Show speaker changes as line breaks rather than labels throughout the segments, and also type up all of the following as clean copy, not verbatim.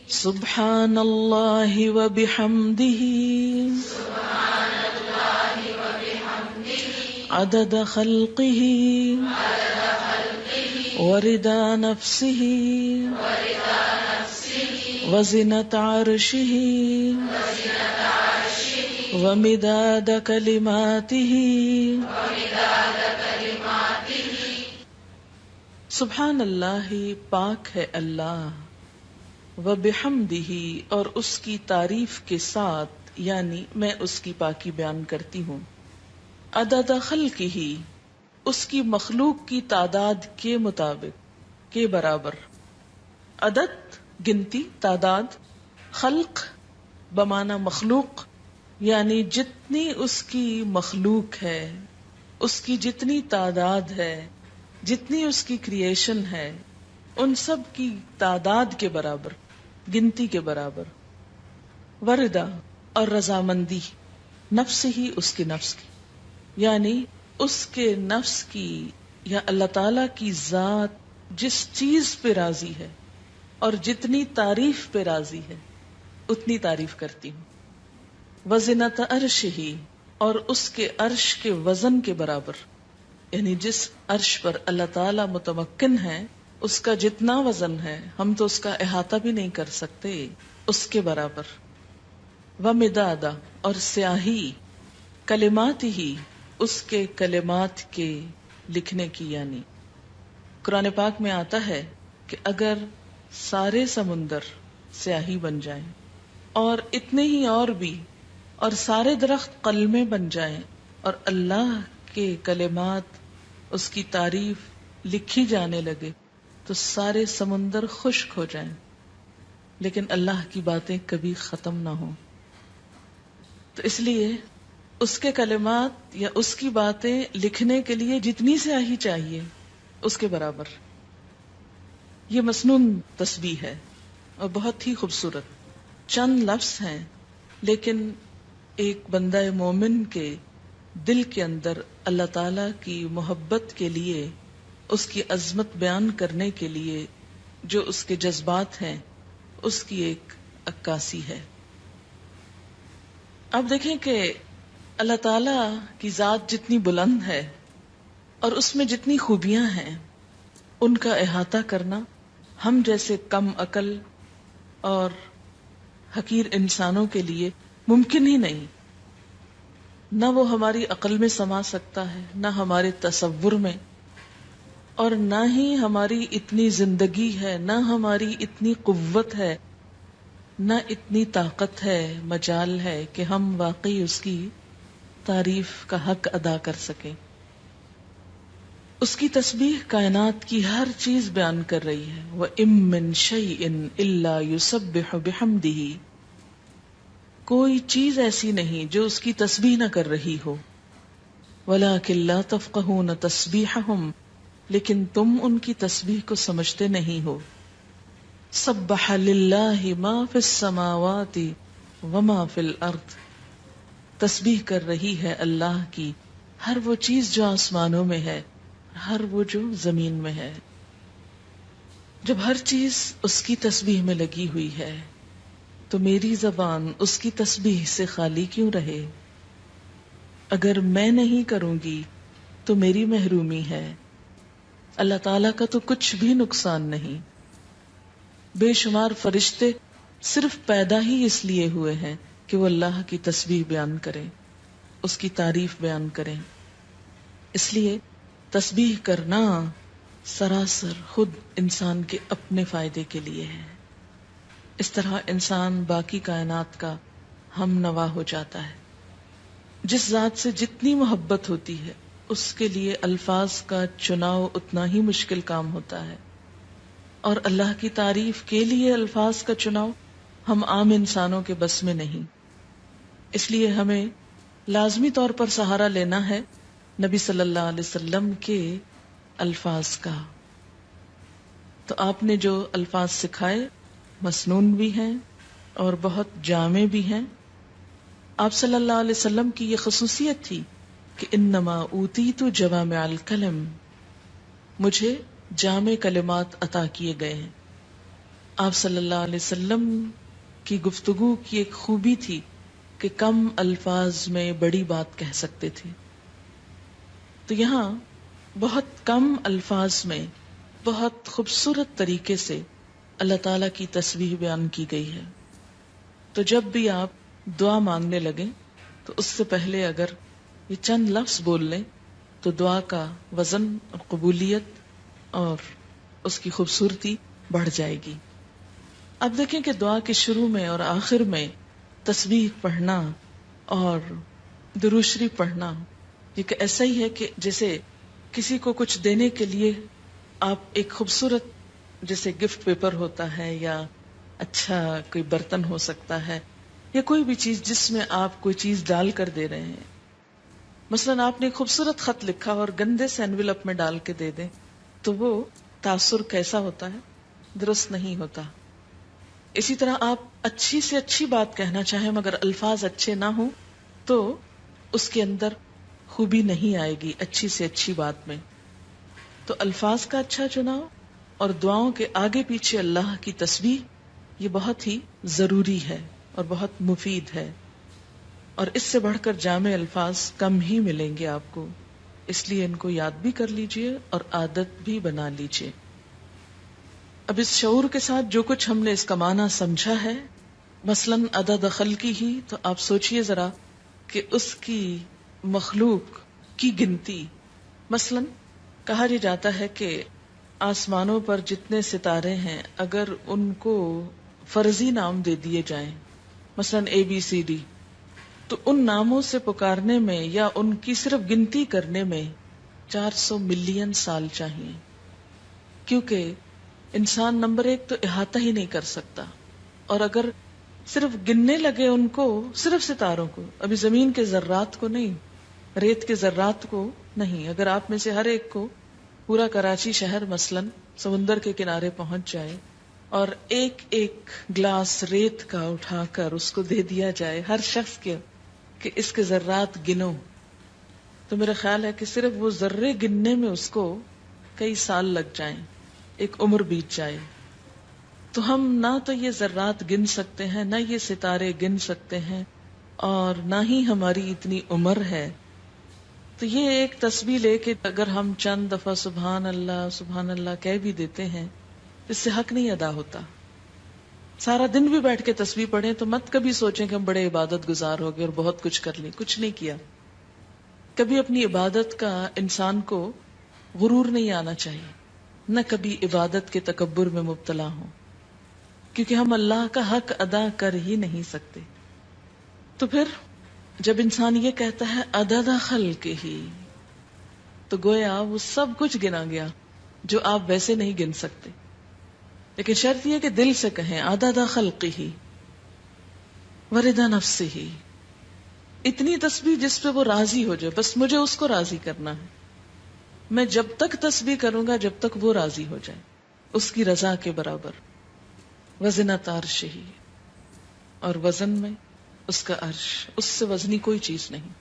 سبحان اللہ وبحمدہ عدد خلقہ ورضا نفسہ وزنة عرشہ ومداد کلماتہ. سبحان اللہ، پاک ہے اللہ، وبحمدہ، اور اس کی تعریف کے ساتھ، یعنی میں اس کی پاکی بیان کرتی ہوں. عدد خلقہ، اس کی مخلوق کی تعداد کے مطابق، کے برابر. عدد گنتی، تعداد. خلق بمعنی مخلوق، یعنی جتنی اس کی مخلوق ہے، اس کی جتنی تعداد ہے، جتنی اس کی کریشن ہے، ان سب کی تعداد کے برابر، گنتی کے برابر. وردا، اور رضامندی، نفس ہی، اس کے نفس کی، یعنی اس کے نفس کی یا اللہ تعالی کی ذات جس چیز پہ راضی ہے اور جتنی تعریف پہ راضی ہے اتنی تعریف کرتی ہوں. وزنۃ عرشہ، اور اس کے عرش کے وزن کے برابر، یعنی جس عرش پر اللہ تعالی متمکن ہے اس کا جتنا وزن ہے ہم تو اس کا احاطہ بھی نہیں کر سکتے، اس کے برابر. ومداد، اور سیاہی، کلمات ہی، اس کے کلمات کے لکھنے کی. یعنی قرآن پاک میں آتا ہے کہ اگر سارے سمندر سیاہی بن جائیں اور اتنے ہی اور بھی، اور سارے درخت قلمیں بن جائیں اور اللہ کے کلمات، اس کی تعریف لکھی جانے لگے تو سارے سمندر خشک ہو جائیں، لیکن اللہ کی باتیں کبھی ختم نہ ہوں. تو اس لیے اس کے کلمات یا اس کی باتیں لکھنے کے لیے جتنی سیاہی چاہیے اس کے برابر. یہ مسنون تسبیح ہے اور بہت ہی خوبصورت. چند لفظ ہیں لیکن ایک بندہ مومن کے دل کے اندر اللہ تعالی کی محبت کے لیے، اس کی عظمت بیان کرنے کے لیے جو اس کے جذبات ہیں اس کی ایک عکاسی ہے. اب دیکھیں کہ اللہ تعالی کی ذات جتنی بلند ہے اور اس میں جتنی خوبیاں ہیں ان کا احاطہ کرنا ہم جیسے کم عقل اور حقیر انسانوں کے لیے ممکن ہی نہیں. نہ وہ ہماری عقل میں سما سکتا ہے، نہ ہمارے تصور میں، اور نہ ہی ہماری اتنی زندگی ہے، نہ ہماری اتنی قوت ہے، نہ اتنی طاقت ہے، مجال ہے کہ ہم واقعی اس کی تعریف کا حق ادا کر سکیں. اس کی تسبیح کائنات کی ہر چیز بیان کر رہی ہے. وَإِن مِّن شَيْءٍ إِلَّا يُسَبِّحُ بِحَمْدِهِ، کوئی چیز ایسی نہیں جو اس کی تسبیح نہ کر رہی ہو. وَلَٰكِن لَّا تَفْقَهُونَ تَسْبِيحَهُمْ، لیکن تم ان کی تسبیح کو سمجھتے نہیں ہو. سَبَّحَ لِلَّهِ مَا فِي السَّمَاوَاتِ وَمَا فِي الْأَرْضِ، تسبیح کر رہی ہے اللہ کی ہر وہ چیز جو آسمانوں میں ہے، ہر وہ جو زمین میں ہے. جب ہر چیز اس کی تسبیح میں لگی ہوئی ہے تو میری زبان اس کی تسبیح سے خالی کیوں رہے؟ اگر میں نہیں کروں گی تو میری محرومی ہے. اللہ تعالیٰ کا تو کچھ بھی نقصان نہیں. بے شمار فرشتے صرف پیدا ہی اس لیے ہوئے ہیں کہ وہ اللہ کی تسبیح بیان کریں، اس کی تعریف بیان کریں. اس لیے تسبیح کرنا سراسر خود انسان کے اپنے فائدے کے لیے ہے. اس طرح انسان باقی کائنات کا ہم نوا ہو جاتا ہے. جس ذات سے جتنی محبت ہوتی ہے اس کے لیے الفاظ کا چناؤ اتنا ہی مشکل کام ہوتا ہے، اور اللہ کی تعریف کے لیے الفاظ کا چناؤ ہم عام انسانوں کے بس میں نہیں. اس لیے ہمیں لازمی طور پر سہارا لینا ہے نبی صلی اللہ علیہ وسلم کے الفاظ کا. تو آپ نے جو الفاظ سکھائے مسنون بھی ہیں اور بہت جامع بھی ہیں. آپ صلی اللہ علیہ وسلم کی یہ خصوصیت تھی کہ انما اوتیت جوامع الکلم، مجھے جامع کلمات عطا کیے گئے ہیں. آپ صلی اللہ علیہ وسلم کی گفتگو کی ایک خوبی تھی کہ کم الفاظ میں بڑی بات کہہ سکتے تھے. تو یہاں بہت کم الفاظ میں بہت خوبصورت طریقے سے اللہ تعالی کی تسبیح بیان کی گئی ہے. تو جب بھی آپ دعا مانگنے لگیں تو اس سے پہلے اگر یہ چند لفظ بول لیں تو دعا کا وزن اور قبولیت اور اس کی خوبصورتی بڑھ جائے گی. اب دیکھیں کہ دعا کے شروع میں اور آخر میں تسبیح پڑھنا اور درود شریف پڑھنا یہ ایسا ہی ہے کہ جیسے کسی کو کچھ دینے کے لیے آپ ایک خوبصورت جیسے گفٹ پیپر ہوتا ہے یا اچھا کوئی برتن ہو سکتا ہے یا کوئی بھی چیز جس میں آپ کوئی چیز ڈال کر دے رہے ہیں. مثلا آپ نے ایک خوبصورت خط لکھا اور گندے سے انویلپ میں ڈال کے دے دیں تو وہ تاثر کیسا ہوتا ہے؟ درست نہیں ہوتا. اسی طرح آپ اچھی سے اچھی بات کہنا چاہیں مگر الفاظ اچھے نہ ہوں تو اس کے اندر خوبی نہیں آئے گی اچھی سے اچھی بات میں. تو الفاظ کا اچھا چناؤ اور دعاؤں کے آگے پیچھے اللہ کی تسبیح یہ بہت ہی ضروری ہے اور بہت مفید ہے، اور اس سے بڑھ کر جامع الفاظ کم ہی ملیں گے آپ کو. اس لیے ان کو یاد بھی کر لیجئے اور عادت بھی بنا لیجئے. اب اس شعور کے ساتھ جو کچھ ہم نے اس کا معنی سمجھا ہے، مثلاً عدد خلقی ہی، تو آپ سوچئے ذرا کہ اس کی مخلوق کی گنتی. مثلاً کہا جاتا ہے کہ آسمانوں پر جتنے ستارے ہیں اگر ان کو فرضی نام دے دیے جائیں، مثلاً ABCD، تو ان ناموں سے پکارنے میں یا ان کی صرف گنتی کرنے میں 400 ملین سال چاہیے، کیونکہ انسان نمبر ایک تو احاطہ ہی نہیں کر سکتا. اور اگر صرف گننے لگے ان کو، صرف ستاروں کو، ابھی زمین کے ذرات کو نہیں، ریت کے ذرات کو نہیں، اگر آپ میں سے ہر ایک کو پورا کراچی شہر مثلاً سمندر کے کنارے پہنچ جائے اور ایک ایک گلاس ریت کا اٹھا کر اس کو دے دیا جائے ہر شخص کے کہ اس کے ذرات گنو، تو میرا خیال ہے کہ صرف وہ ذرے گننے میں اس کو کئی سال لگ جائیں، ایک عمر بیت جائے. تو ہم نہ تو یہ ذرات گن سکتے ہیں، نہ یہ ستارے گن سکتے ہیں، اور نہ ہی ہماری اتنی عمر ہے. تو یہ ایک تسبیح لے کہ اگر ہم چند دفعہ سبحان اللہ کہہ بھی دیتے ہیں، اس سے حق نہیں ادا ہوتا. سارا دن بھی بیٹھ کے تسبیح پڑھیں تو مت کبھی سوچیں کہ ہم بڑے عبادت گزار ہو گئے اور بہت کچھ کر لیں. کچھ نہیں کیا. کبھی اپنی عبادت کا انسان کو غرور نہیں آنا چاہیے، نہ کبھی عبادت کے تکبر میں مبتلا ہوں، کیونکہ ہم اللہ کا حق ادا کر ہی نہیں سکتے. تو پھر جب انسان یہ کہتا ہے عدد خلق ہی، تو گویا وہ سب کچھ گنا گیا جو آپ ویسے نہیں گن سکتے. لیکن شرط یہ کہ دل سے کہیں عدد خلق ہی ورضا نفسہ ہی، اتنی تسبیح جس پہ وہ راضی ہو جائے. بس مجھے اس کو راضی کرنا ہے. میں جب تک تسبیح کروں گا جب تک وہ راضی ہو جائے، اس کی رضا کے برابر. وزنۃ عرشہ، اور وزن میں اس کا عرش، اس سے وزنی کوئی چیز نہیں،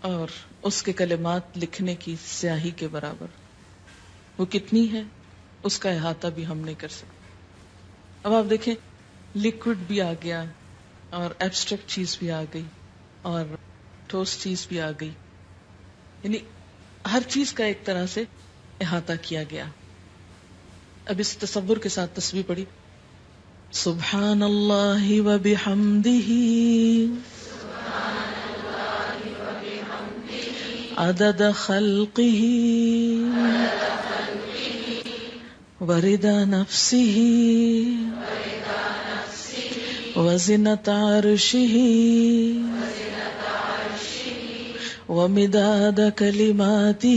اور اس کے کلمات لکھنے کی سیاہی کے برابر. وہ کتنی ہے اس کا احاطہ بھی ہم نہیں کر سکتے. اب آپ دیکھیں لیکوڈ بھی آ گیا اور ایبسٹریکٹ چیز بھی آ گئی اور ٹھوس چیز بھی آ گئی، یعنی ہر چیز کا ایک طرح سے احاطہ کیا گیا. اب اس تصور کے ساتھ تسبیح پڑھی. سبحان اللہ و بحمدہ عدد خلقہ ورضا نفسہ وزنۃ عرشہ ومداد کلماتہ